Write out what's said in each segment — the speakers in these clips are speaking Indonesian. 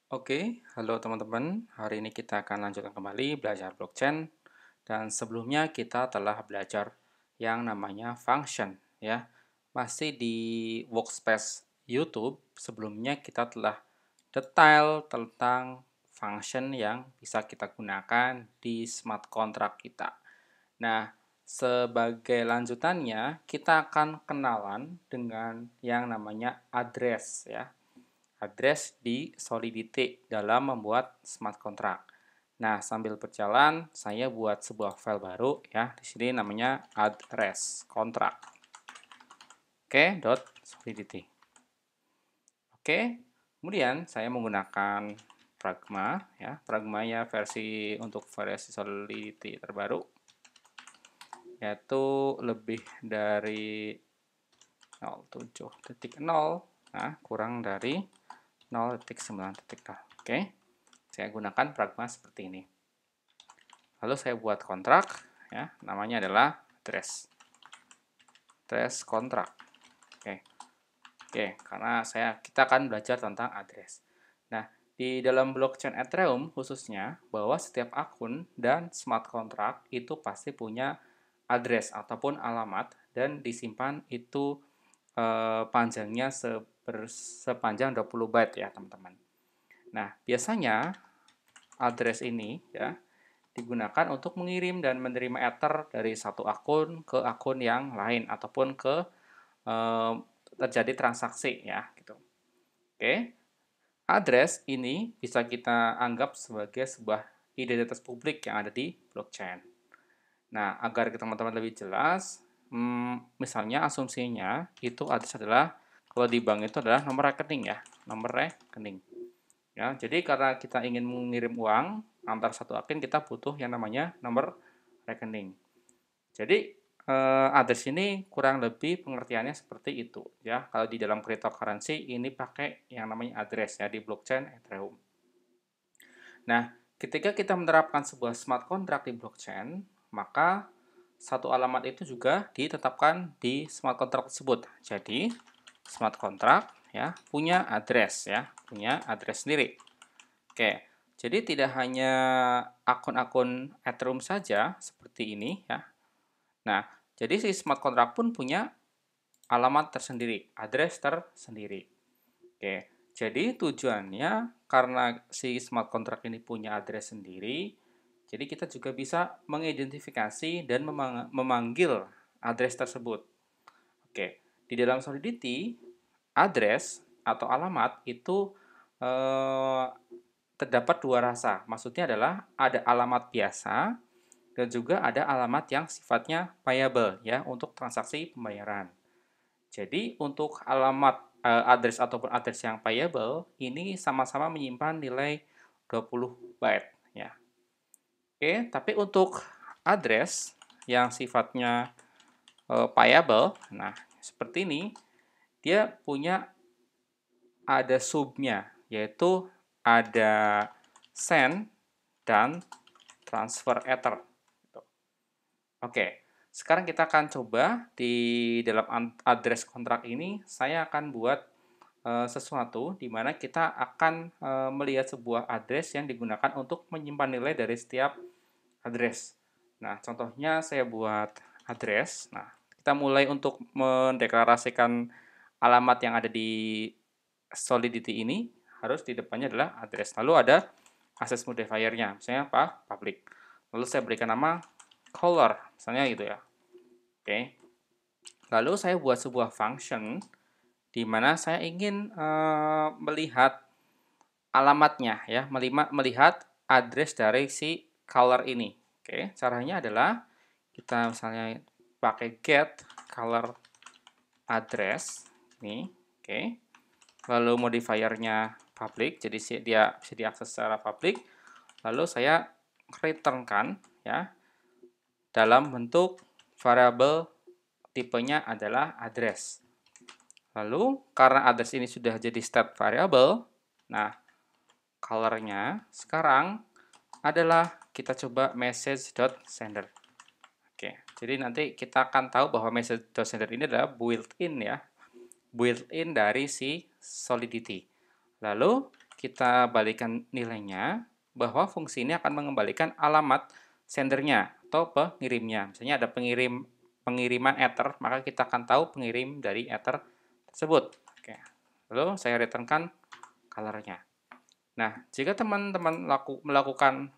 Oke, halo teman-teman. Hari ini kita akan lanjutkan kembali belajar blockchain. Dan sebelumnya kita telah belajar yang namanya function, ya. Masih di workspace YouTube. Sebelumnya kita telah detail tentang function yang bisa kita gunakan di smart contract kita. Nah, sebagai lanjutannya kita akan kenalan dengan yang namanya address, ya, address di Solidity dalam membuat smart contract. Nah, sambil berjalan saya buat sebuah file baru, ya. Di sini namanya address contract. Oke, .solidity. Oke. Kemudian saya menggunakan Pragma, ya. Pragma ya untuk versi Solidity terbaru, yaitu lebih dari 07.0, nah kurang dari 0.9.0. Oke, saya gunakan pragma seperti ini. Lalu saya buat kontrak, ya, namanya adalah address kontrak. Oke, karena kita akan belajar tentang address. Nah, di dalam blockchain Ethereum khususnya, bahwa setiap akun dan smart contract itu pasti punya address ataupun alamat dan disimpan itu panjangnya sepanjang 20 byte, ya teman-teman. Nah, biasanya address ini, ya, digunakan untuk mengirim dan menerima Ether dari satu akun ke akun yang lain ataupun ke terjadi transaksi, ya, gitu. Oke. Address ini bisa kita anggap sebagai sebuah identitas publik yang ada di blockchain. Nah, agar teman-teman lebih jelas, misalnya asumsinya itu address adalah, kalau di bank itu adalah nomor rekening, ya, nomor rekening. Ya, jadi karena kita ingin mengirim uang antar satu akun, kita butuh yang namanya nomor rekening. Jadi address ini kurang lebih pengertiannya seperti itu, ya. Kalau di dalam cryptocurrency ini pakai yang namanya address, ya, di blockchain Ethereum. Nah, ketika kita menerapkan sebuah smart contract di blockchain, maka satu alamat itu juga ditetapkan di smart contract tersebut. Jadi, smart contract, ya, punya address, ya, punya address sendiri. Oke. Jadi tidak hanya akun-akun Ethereum saja seperti ini, ya. Nah, jadi si smart contract pun punya alamat tersendiri, address tersendiri. Oke. Jadi tujuannya karena si smart contract ini punya address sendiri, jadi kita juga bisa mengidentifikasi dan memanggil address tersebut. Oke. Di dalam Solidity, address atau alamat itu eh, terdapat dua rasa. Maksudnya adalah ada alamat biasa dan juga ada alamat yang sifatnya payable, ya, untuk transaksi pembayaran. Jadi untuk alamat address ataupun address yang payable ini sama-sama menyimpan nilai 20 byte, ya. Oke, tapi untuk address yang sifatnya payable, nah seperti ini, dia punya ada subnya, yaitu ada send dan transfer Ether. Oke, sekarang kita akan coba di dalam address kontrak ini, saya akan buat sesuatu di mana kita akan melihat sebuah address yang digunakan untuk menyimpan nilai dari setiap address. Nah, contohnya saya buat address. Nah, kita mulai untuk mendeklarasikan alamat yang ada di Solidity ini, harus di depannya adalah address. Lalu ada access modifier-nya, misalnya apa? Public. Lalu saya berikan nama color, misalnya gitu, ya. Oke. Lalu saya buat sebuah function di mana saya ingin melihat alamatnya, ya, melihat address dari si color ini. Oke, caranya adalah kita misalnya pakai get color address ini, oke. Lalu modifiernya public, jadi dia bisa diakses secara public. Lalu saya returnkan, ya, dalam bentuk variabel tipenya adalah address. Lalu karena address ini sudah jadi state variable, nah colornya sekarang adalah kita coba message.sender. Oke, jadi nanti kita akan tahu bahwa message.sender ini adalah built-in, ya, built-in dari si Solidity. Lalu kita balikan nilainya, bahwa fungsi ini akan mengembalikan alamat sendernya atau pengirimnya. Misalnya ada pengiriman ether, maka kita akan tahu pengirim dari ether tersebut. Oke. Lalu saya returnkan color-nya. Nah, jika teman-teman melakukan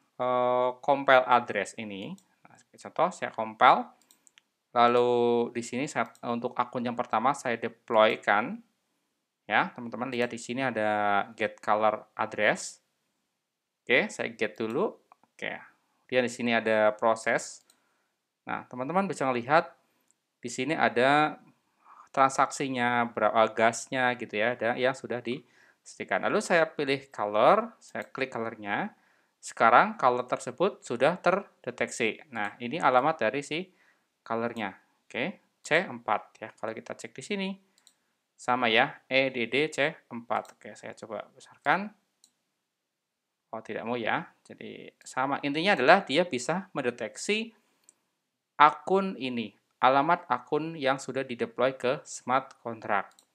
compile address ini, nah, contoh saya compile, lalu di sini untuk akun yang pertama saya deploy-kan, ya teman-teman lihat di sini ada get color address. Oke, saya get dulu. Oke, kemudian di sini ada proses. Nah, teman-teman bisa melihat di sini ada transaksinya, berapa gasnya gitu ya, ada yang sudah disediakan. Lalu saya pilih color, saya klik color-nya. Sekarang color tersebut sudah terdeteksi. Nah, ini alamat dari si color-nya. Oke, C4 ya. Kalau kita cek di sini sama ya, EDD C4. Oke, saya coba besarkan. Oh, tidak mau ya. Jadi sama. Intinya adalah dia bisa mendeteksi akun ini, alamat akun yang sudah dideploy ke smart contract.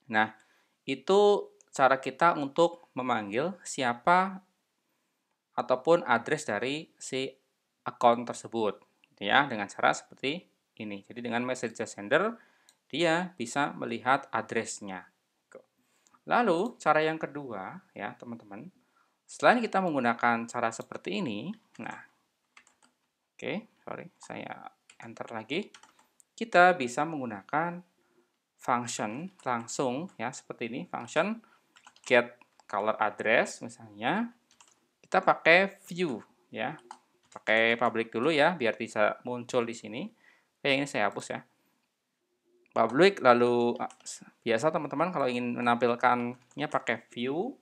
Nah, itu cara kita untuk memanggil siapa ataupun address dari si akun tersebut, ya, dengan cara seperti ini. Jadi dengan message sender, dia bisa melihat address-nya. Lalu, cara yang kedua, ya teman-teman, selain kita menggunakan cara seperti ini, nah, saya enter lagi. Kita bisa menggunakan function langsung ya seperti ini, function get color address misalnya. Kita pakai view ya. Pakai public dulu ya biar bisa muncul di sini. Ini saya hapus ya. Public lalu biasa teman-teman kalau ingin menampilkannya pakai view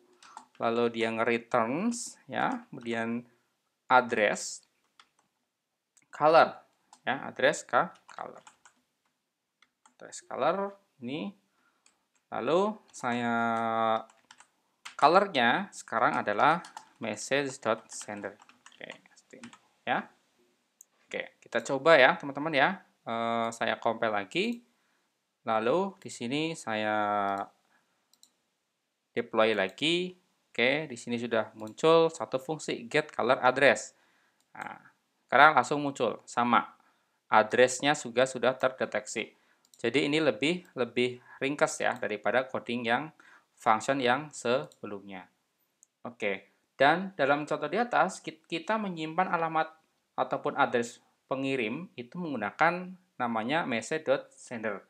lalu dia nge-returns ya, kemudian address color ya, address color. Address color ini. Lalu saya color-nya sekarang adalah message.sender. Oke, seperti ini ya. Oke, kita coba ya teman-teman ya. Saya compile lagi. Lalu di sini saya deploy lagi. Oke, di sini sudah muncul satu fungsi get color address. Nah, sekarang langsung muncul sama. Address-nya juga sudah terdeteksi. Jadi ini lebih ringkas ya daripada coding yang function yang sebelumnya. Oke, dan dalam contoh di atas kita menyimpan alamat ataupun address pengirim itu menggunakan namanya message.sender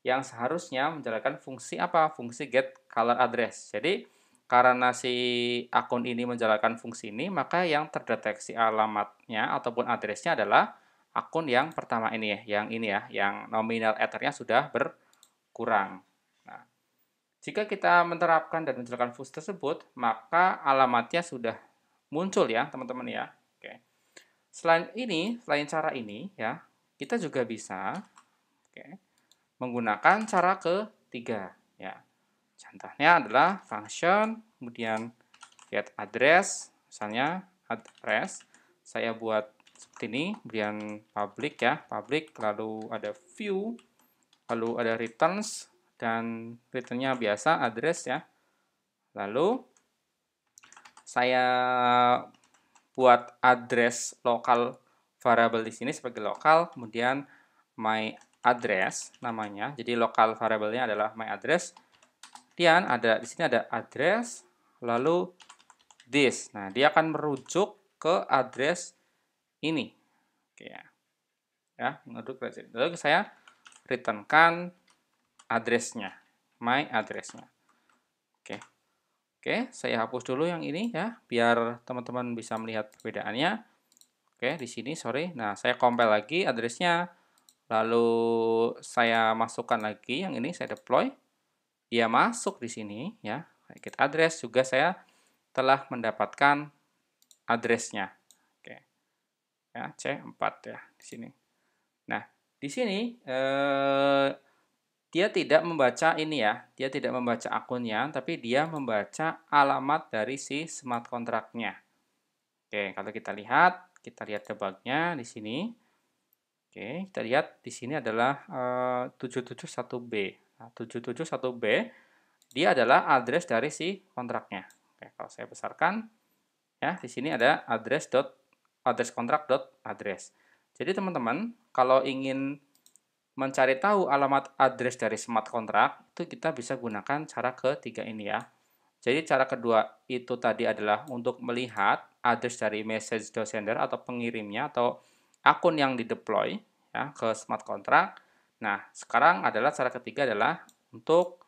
yang seharusnya menjalankan fungsi apa? Fungsi get color address. Jadi karena si akun ini menjalankan fungsi ini, maka yang terdeteksi alamatnya ataupun addressnya adalah akun yang pertama ini ya, yang nominal ethernya sudah berkurang. Nah, jika kita menerapkan dan menjalankan fungsi tersebut, maka alamatnya sudah muncul ya, teman-teman ya. Oke. Selain cara ini ya, kita juga bisa menggunakan cara ketiga ya. Contohnya adalah function, kemudian get address, misalnya address, saya buat seperti ini, kemudian public ya, public, lalu ada view, lalu ada returns, dan returnnya biasa address ya. Lalu saya buat address lokal variable di sini sebagai lokal, kemudian my address namanya. Jadi lokal variabelnya adalah my address. Kemudian di sini ada address, lalu this. Nah, dia akan merujuk ke address ini. Oke ya. Ya, merujuk ke sini. Lalu saya returnkan address-nya, my address-nya. Oke. Oke, saya hapus dulu yang ini ya, biar teman-teman bisa melihat perbedaannya. Oke, di sini sorry. Nah, saya compile lagi address-nya. Lalu saya masukkan lagi yang ini, saya deploy. Dia masuk di sini ya. Get address juga saya telah mendapatkan address-nya. Oke. Ya, C4 ya di sini. Nah, di sini dia tidak membaca ini ya, dia tidak membaca akunnya, tapi dia membaca alamat dari si smart contract-nya. Oke, kalau kita lihat debug-nya di sini. Oke, kita lihat di sini adalah 771B. Nah, 771B dia adalah address dari si kontraknya. Oke, kalau saya besarkan, ya di sini ada address kontrak address. Jadi teman-teman, kalau ingin mencari tahu alamat address dari smart contract, itu kita bisa gunakan cara ketiga ini ya. Jadi cara kedua itu tadi adalah untuk melihat address dari message sender atau pengirimnya atau akun yang dideploy ya ke smart contract. Nah, sekarang adalah cara ketiga adalah untuk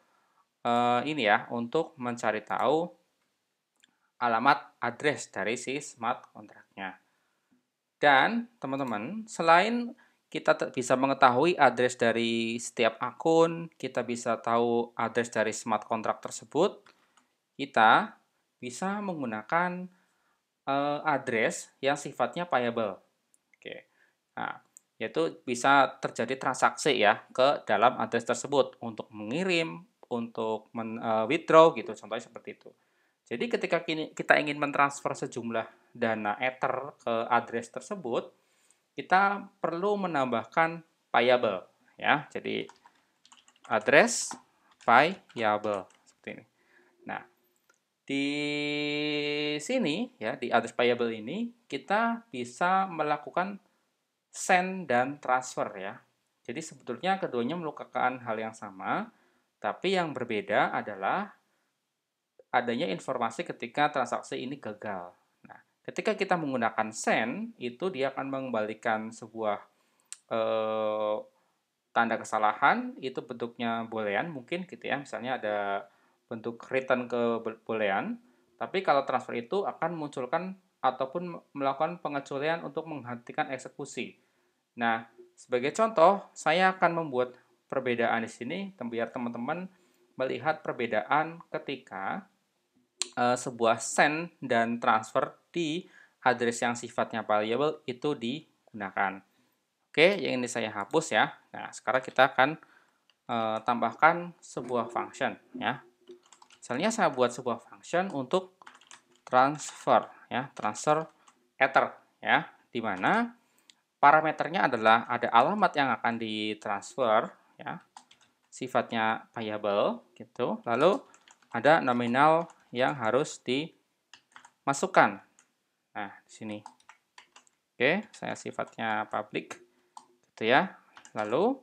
ini ya, untuk mencari tahu alamat address dari si smart contract-nya. Dan teman-teman, selain kita bisa mengetahui address dari setiap akun, kita bisa tahu address dari smart contract tersebut, kita bisa menggunakan address yang sifatnya payable. Oke. Nah, yaitu bisa terjadi transaksi ya ke dalam address tersebut untuk mengirim, untuk withdraw gitu, contohnya seperti itu. Jadi ketika kita ingin mentransfer sejumlah dana Ether ke address tersebut, kita perlu menambahkan payable ya. Jadi address payable seperti ini. Nah, di sini ya di address payable ini kita bisa melakukan send dan transfer ya. Jadi sebetulnya keduanya merupakan hal yang sama, tapi yang berbeda adalah adanya informasi ketika transaksi ini gagal. Nah, ketika kita menggunakan send, itu dia akan mengembalikan sebuah eh, tanda kesalahan, itu bentuknya boolean mungkin gitu ya, misalnya ada bentuk return ke boolean, tapi kalau transfer itu akan munculkan ataupun melakukan pengecualian untuk menghentikan eksekusi. Nah, sebagai contoh, saya akan membuat perbedaan di sini biar teman-teman melihat perbedaan ketika sebuah send dan transfer di address yang sifatnya variable itu digunakan. Oke, yang ini saya hapus ya. Nah, sekarang kita akan tambahkan sebuah function ya. Misalnya saya buat sebuah function untuk transfer ya, transfer Ether ya, di mana parameternya adalah ada alamat yang akan ditransfer ya, sifatnya variable gitu. Lalu ada nominal yang harus dimasukkan. Nah, di sini. Oke, saya sifatnya public gitu ya. Lalu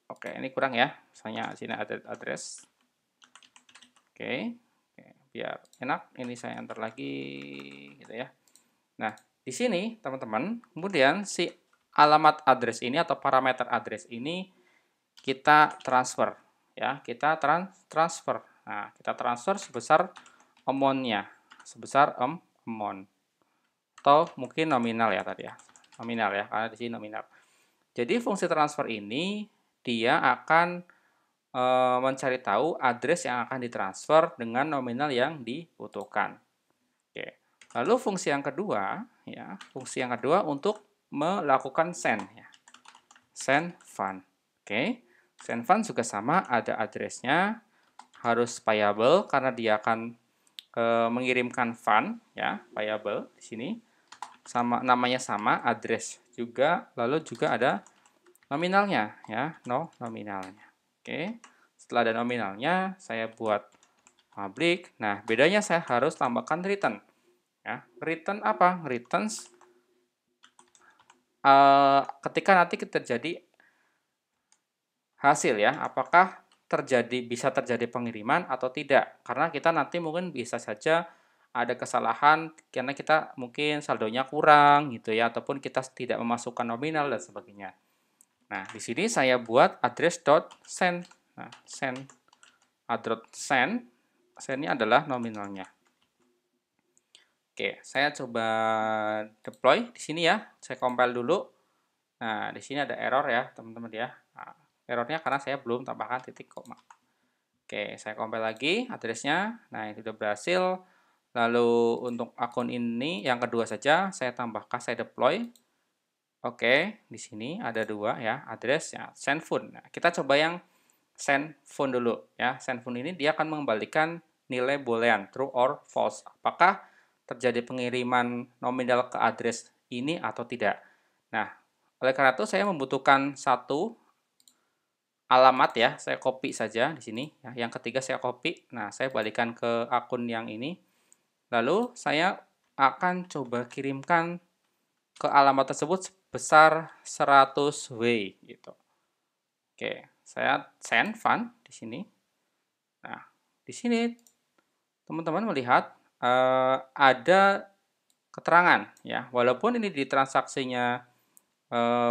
oke, ini kurang ya. Misalnya sini ada address. Oke, biar enak ini saya enter lagi gitu ya. Nah, di sini teman-teman, kemudian si alamat address ini atau parameter address ini kita transfer ya, kita transfer. Nah, kita transfer sebesar amount-nya, sebesar amount atau mungkin nominal ya tadi ya. Nominal ya, karena di sini nominal. Jadi fungsi transfer ini dia akan mencari tahu address yang akan ditransfer dengan nominal yang dibutuhkan. Oke. Lalu fungsi yang kedua ya, fungsi yang kedua untuk melakukan send ya. Send fund. Oke. Send fund juga sama, ada addressnya, harus payable karena dia akan mengirimkan fund ya, payable di sini. Sama namanya sama, address juga, lalu juga ada nominalnya ya, nominalnya. Oke. Setelah ada nominalnya, saya buat public. Nah, bedanya saya harus tambahkan return. Ya, return apa? Returns ketika nanti terjadi hasil ya, apakah bisa terjadi pengiriman atau tidak. Karena kita nanti mungkin bisa saja ada kesalahan karena kita mungkin saldonya kurang gitu ya, ataupun kita tidak memasukkan nominal dan sebagainya. Nah, di sini saya buat address.send. Nah, send ini adalah nominalnya. Oke, saya coba deploy di sini ya. Saya compile dulu. Nah, di sini ada error ya, teman-teman ya. Nah, errornya karena saya belum tambahkan titik koma. Oke, saya compile lagi addressnya. Nah, ini sudah berhasil. Lalu untuk akun ini yang kedua saja saya tambahkan, saya deploy. Oke, di sini ada dua ya, address ya, send fund. Nah, kita coba yang send fund dulu ya. Send fund ini dia akan mengembalikan nilai boolean true or false. Apakah terjadi pengiriman nominal ke address ini atau tidak. Nah, oleh karena itu saya membutuhkan satu alamat ya, saya copy saja di sini ya. Yang ketiga saya copy. Nah, saya balikkan ke akun yang ini. Lalu saya akan coba kirimkan ke alamat tersebut sebesar 100 W gitu. Oke, saya send fund di sini. Nah, di sini teman-teman melihat ada keterangan ya. Walaupun ini di transaksinya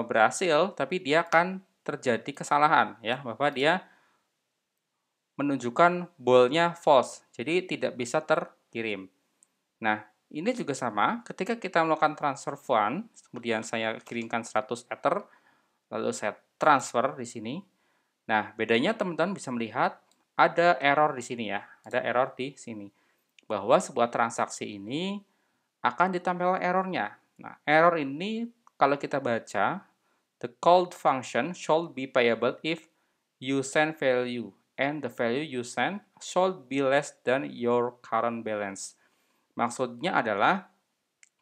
berhasil, tapi dia akan terjadi kesalahan ya, bahwa dia menunjukkan boolnya false, jadi tidak bisa terkirim. Nah, ini juga sama, ketika kita melakukan transfer fund, kemudian saya kirimkan 100 Ether, lalu saya transfer di sini. Nah, bedanya teman-teman bisa melihat ada error di sini ya, ada error di sini. Bahwa sebuah transaksi ini akan ditampilkan errornya. Nah, error ini kalau kita baca, the called function should be payable if you send value and the value you send should be less than your current balance. Maksudnya adalah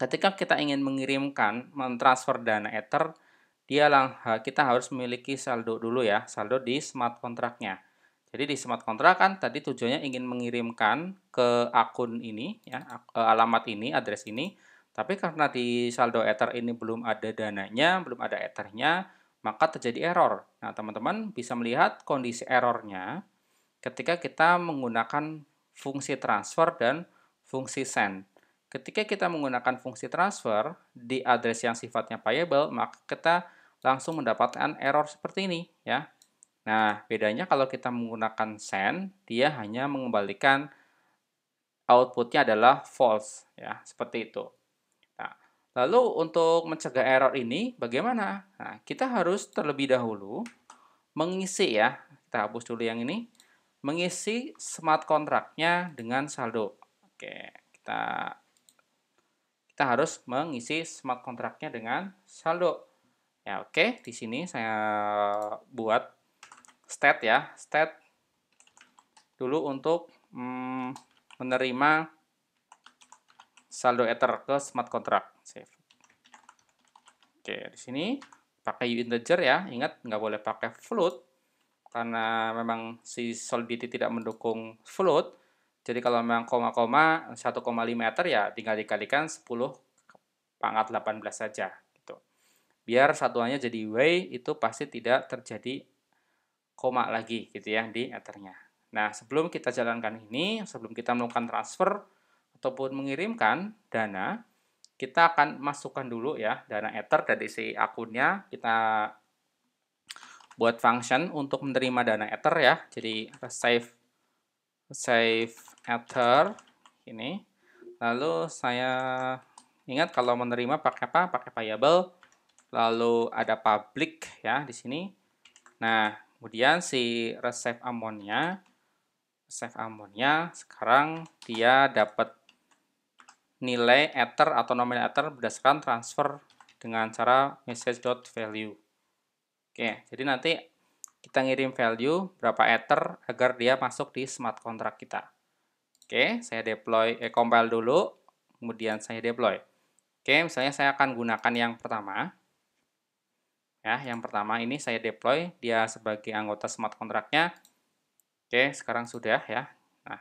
ketika kita ingin mengirimkan, mentransfer dana Ether, kita harus memiliki saldo dulu ya, saldo di smart contract-nya. Jadi di smart contract kan tadi tujuannya ingin mengirimkan ke akun ini ya, alamat ini, address ini. Tapi karena di saldo Ether ini belum ada dananya, belum ada Ether-nya, maka terjadi error. Nah, teman-teman bisa melihat kondisi errornya ketika kita menggunakan fungsi transfer dan fungsi send. Ketika kita menggunakan fungsi transfer di address yang sifatnya payable, maka kita langsung mendapatkan error seperti ini ya. Nah, bedanya kalau kita menggunakan send, dia hanya mengembalikan outputnya adalah false ya, seperti itu. Nah, lalu untuk mencegah error ini bagaimana? Nah, kita harus terlebih dahulu mengisi ya, kita hapus dulu yang ini, mengisi smart contract-nya dengan saldo. Oke, kita harus mengisi smart contract-nya dengan saldo. Ya, oke, di sini saya buat state ya, state dulu untuk menerima saldo Ether ke smart contract. Save. Oke, di sini pakai integer ya, ingat nggak boleh pakai float karena memang si Solidity tidak mendukung float. Jadi kalau memang koma-koma 1,5 meter ya tinggal dikalikan 10 pangkat 18 saja gitu. Biar satuannya jadi way itu pasti tidak terjadi koma lagi gitu ya di ethernya. Nah, sebelum kita jalankan ini, sebelum kita melakukan transfer ataupun mengirimkan dana, kita akan masukkan dulu ya dana ether dari si akunnya, kita buat function untuk menerima dana Ether ya. Jadi save Ether ini. Lalu saya ingat kalau menerima pakai apa? Pakai payable. Lalu ada public ya di sini. Nah, kemudian si receive amount-nya sekarang dia dapat nilai Ether atau nominal Ether berdasarkan transfer dengan cara message.value. Oke, jadi nanti kita ngirim value berapa Ether agar dia masuk di smart contract kita. Oke, saya compile dulu, kemudian saya deploy. Oke, misalnya saya akan gunakan yang pertama. Ya, yang pertama ini saya deploy, dia sebagai anggota smart contract-nya. Oke, sekarang sudah ya. Nah,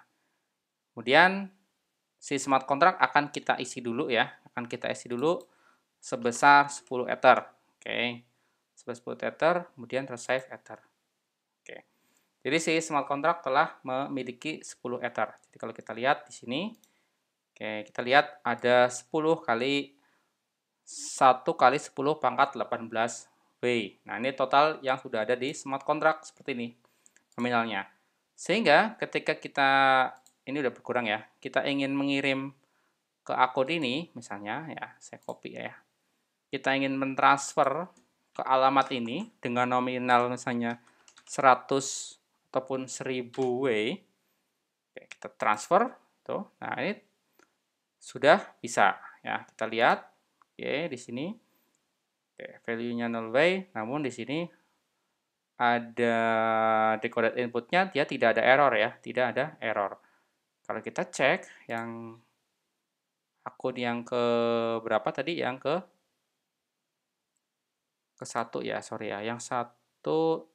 kemudian si smart contract akan kita isi dulu ya, sebesar 10 Ether. Oke, sebesar 10 Ether, kemudian receive Ether. Oke. Jadi si smart contract telah memiliki 10 Ether. Jadi kalau kita lihat di sini, oke, kita lihat ada 10 kali 1 kali 10 pangkat 18 W. Nah, ini total yang sudah ada di smart contract seperti ini nominalnya. Sehingga ketika ini udah berkurang ya, kita ingin mengirim ke akun ini misalnya ya, saya copy ya. Kita ingin mentransfer ke alamat ini dengan nominal misalnya 100 ataupun 1000 W. Oke, kita transfer tuh. Nah, ini sudah bisa ya. Kita lihat oke di sini. Oke, value-nya 0 W, namun di sini ada decoded input-nya dia tidak ada error ya, tidak ada error. Kalau kita cek yang akun yang ke berapa tadi? Yang ke satu ya, sorry ya. Yang satu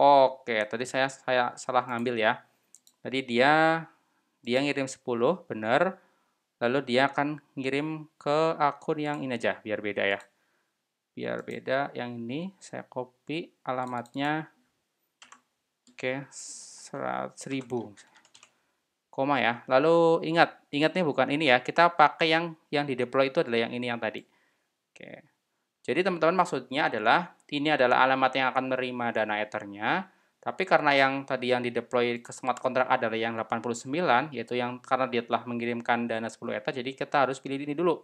Oke, tadi saya salah ngambil ya. Tadi dia ngirim 10, bener. Lalu dia akan ngirim ke akun yang ini aja, biar beda ya. Biar beda, yang ini saya copy alamatnya. Oke, 1000. Koma ya. Lalu ingatnya bukan ini ya. Kita pakai yang di deploy itu adalah yang ini yang tadi. Oke. Jadi teman-teman maksudnya adalah ini adalah alamat yang akan menerima dana Ether-nya. Tapi karena yang tadi yang di-deploy ke smart contract adalah yang 89, yaitu yang karena dia telah mengirimkan dana 10 Ether, jadi kita harus pilih ini dulu.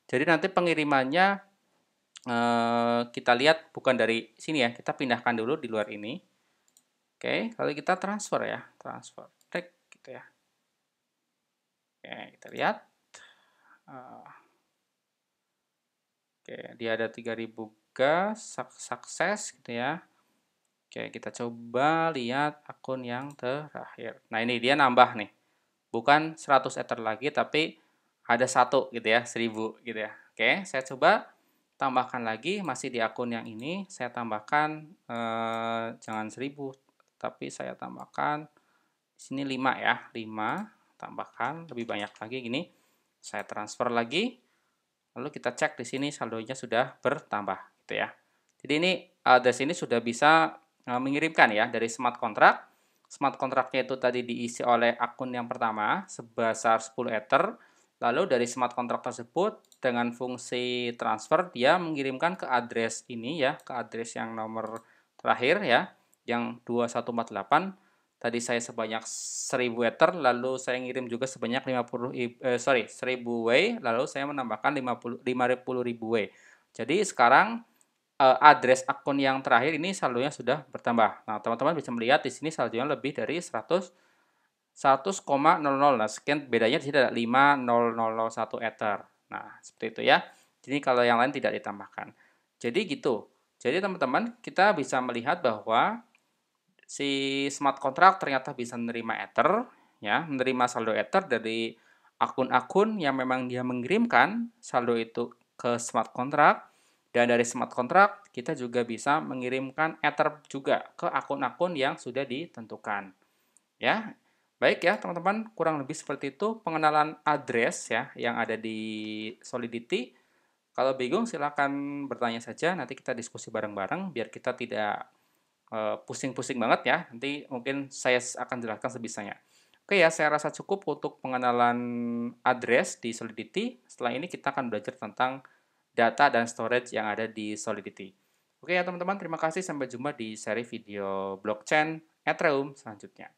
Jadi nanti pengirimannya kita lihat bukan dari sini ya, kita pindahkan dulu di luar ini. Oke, lalu kita transfer ya, transfer, klik gitu ya. Oke, kita lihat. Oke, dia ada 3000 gas, sukses gitu ya. Oke, kita coba lihat akun yang terakhir. Nah, ini dia nambah nih. Bukan 100 Ether lagi, tapi ada 1 gitu ya, 1000 gitu ya. Oke, saya coba tambahkan lagi, masih di akun yang ini, saya tambahkan, jangan 1000, tapi saya tambahkan, di sini 5 ya, 5, tambahkan, lebih banyak lagi gini. Saya transfer lagi, lalu kita cek di sini saldonya sudah bertambah gitu ya. Jadi ini address ini sudah bisa mengirimkan ya dari smart contract. Smart contract-nya itu tadi diisi oleh akun yang pertama sebesar 10 Ether. Lalu dari smart contract tersebut dengan fungsi transfer dia mengirimkan ke address ini ya, ke address yang nomor terakhir ya, yang 2148. Tadi saya sebanyak 1000 Ether, lalu saya ngirim juga sebanyak 1000 W, lalu saya menambahkan 50.000 W. Jadi sekarang address akun yang terakhir ini saldonya sudah bertambah. Nah, teman-teman bisa melihat di sini saldonya lebih dari 100,00. Nah, sekian bedanya di sini ada 5.001 Ether. Nah, seperti itu ya. Jadi kalau yang lain tidak ditambahkan. Jadi gitu. Jadi teman-teman, kita bisa melihat bahwa si smart contract ternyata bisa menerima Ether, ya, menerima saldo Ether dari akun-akun yang memang dia mengirimkan saldo itu ke smart contract, dan dari smart contract kita juga bisa mengirimkan Ether juga ke akun-akun yang sudah ditentukan. Ya, baik ya teman-teman, kurang lebih seperti itu pengenalan address ya yang ada di Solidity. Kalau bingung silakan bertanya saja, nanti kita diskusi bareng-bareng biar kita tidak pusing-pusing banget ya, nanti mungkin saya akan jelaskan sebisanya. Oke ya, saya rasa cukup untuk pengenalan address di Solidity. Setelah ini kita akan belajar tentang data dan storage yang ada di Solidity. Oke ya teman-teman, terima kasih. Sampai jumpa di seri video blockchain Ethereum selanjutnya.